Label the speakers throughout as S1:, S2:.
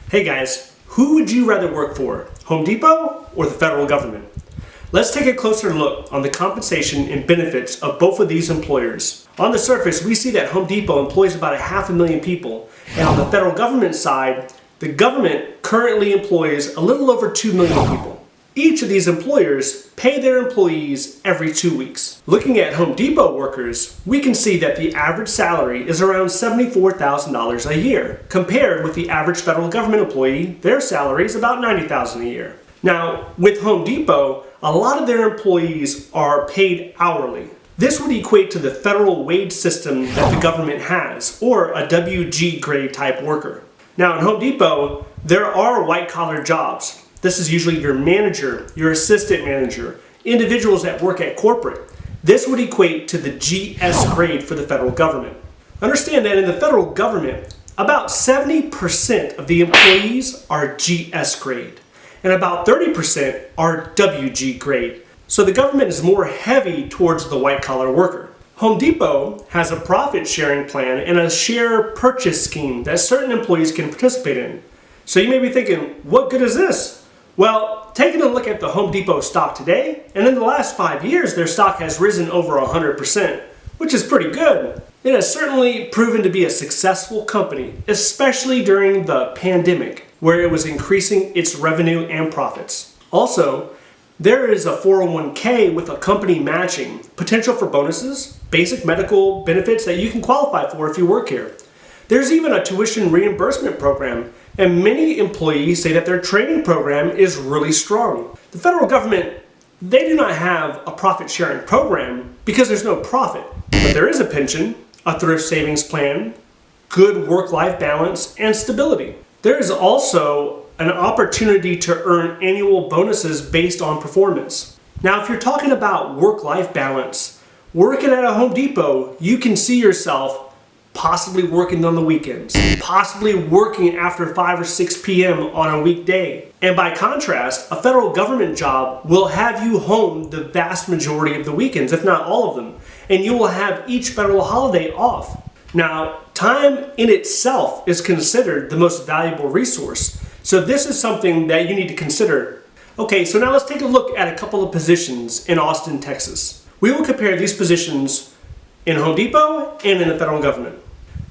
S1: Hey guys, who would you rather work for, Home Depot or the federal government? Let's take a closer look on the compensation and benefits of both of these employers. On the surface, we see that Home Depot employs about 500,000 people, and on the federal government side, the government currently employs a little over 2 million people. Each of these employers pay their employees every 2 weeks. Looking at Home Depot workers, we can see that the average salary is around $74,000 a year. Compared with the average federal government employee, their salary is about $90,000 a year. Now, with Home Depot, a lot of their employees are paid hourly. This would equate to the federal wage system that the government has, or a WG grade type worker. Now, in Home Depot, there are white-collar jobs. This is usually your manager, your assistant manager, individuals that work at corporate. This would equate to the GS grade for the federal government. Understand that in the federal government, about 70% of the employees are GS grade, and about 30% are WG grade. So the government is more heavy towards the white-collar worker. Home Depot has a profit-sharing plan and a share purchase scheme that certain employees can participate in. So you may be thinking, what good is this? Well, taking a look at the Home Depot stock today, and in the last 5 years, their stock has risen over 100%, which is pretty good. It has certainly proven to be a successful company, especially during the pandemic, where it was increasing its revenue and profits. Also, there is a 401k with a company matching, potential for bonuses, basic medical benefits that you can qualify for if you work here. There's even a tuition reimbursement program, and many employees say that their training program is really strong. The federal government, they do not have a profit sharing program because there's no profit. But there is a pension, a thrift savings plan, good work-life balance, and stability. There is also an opportunity to earn annual bonuses based on performance. Now, if you're talking about work-life balance, working at a Home Depot, you can see yourself possibly working on the weekends, possibly working after 5 or 6 p.m. on a weekday. And by contrast, a federal government job will have you home the vast majority of the weekends, if not all of them, and you will have each federal holiday off. Now, time in itself is considered the most valuable resource, so this is something that you need to consider. Okay, so now let's take a look at a couple of positions in Austin, Texas. We will compare these positions in Home Depot and in the federal government.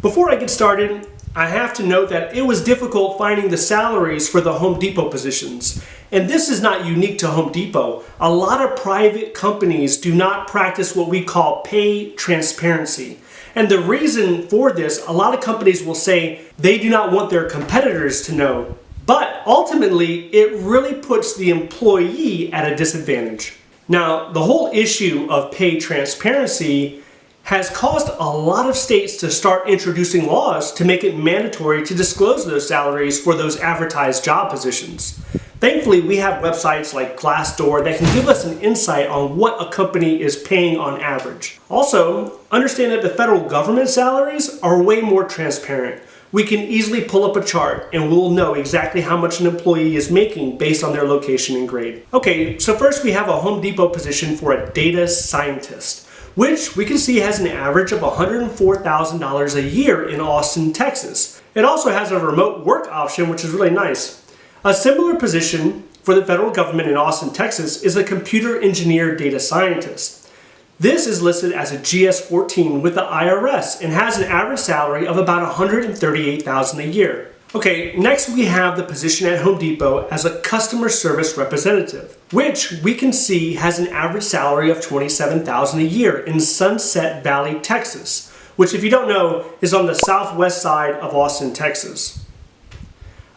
S1: Before I get started, I have to note that it was difficult finding the salaries for the Home Depot positions. And this is not unique to Home Depot. A lot of private companies do not practice what we call pay transparency. And the reason for this, a lot of companies will say they do not want their competitors to know. But ultimately, it really puts the employee at a disadvantage. Now, the whole issue of pay transparency has caused a lot of states to start introducing laws to make it mandatory to disclose those salaries for those advertised job positions. Thankfully, we have websites like Glassdoor that can give us an insight on what a company is paying on average. Also, understand that the federal government salaries are way more transparent. We can easily pull up a chart and we'll know exactly how much an employee is making based on their location and grade. Okay, so first we have a Home Depot position for a data scientist, which we can see has an average of $104,000 a year in Austin, Texas. It also has a remote work option, which is really nice. A similar position for the federal government in Austin, Texas is a computer engineer data scientist. This is listed as a GS-14 with the IRS and has an average salary of about $138,000 a year. Okay, next we have the position at Home Depot as a customer service representative, which we can see has an average salary of $27,000 a year in Sunset Valley, Texas, which if you don't know is on the southwest side of Austin, Texas.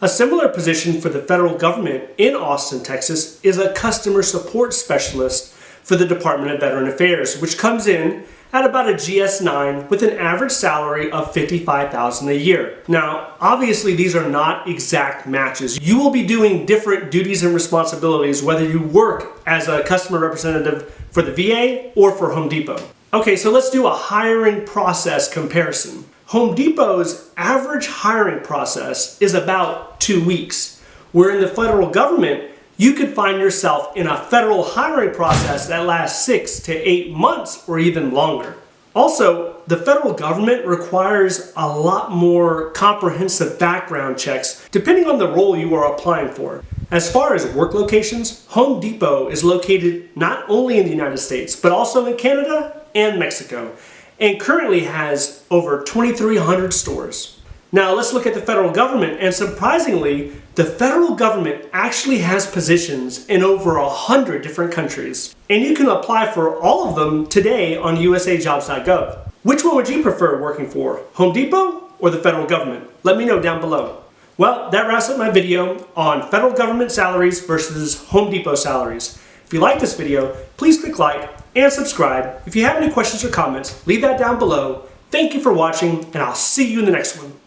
S1: A similar position for the federal government in Austin, Texas is a customer support specialist for the Department of Veteran Affairs, which comes in at about a GS-9 with an average salary of $55,000 a year. Now, obviously these are not exact matches. You will be doing different duties and responsibilities whether you work as a customer representative for the VA or for Home Depot. Okay, so let's do a hiring process comparison. Home Depot's average hiring process is about 2 weeks, where in the federal government, you could find yourself in a federal hiring process that lasts 6 to 8 months or even longer. Also, the federal government requires a lot more comprehensive background checks depending on the role you are applying for. As far as work locations, Home Depot is located not only in the United States, but also in Canada and Mexico, and currently has over 2,300 stores. Now let's look at the federal government, and surprisingly, the federal government actually has positions in over 100 different countries. And you can apply for all of them today on usajobs.gov. Which one would you prefer working for, Home Depot or the federal government? Let me know down below. Well, that wraps up my video on federal government salaries versus Home Depot salaries. If you like this video, please click like and subscribe. If you have any questions or comments, leave that down below. Thank you for watching, and I'll see you in the next one.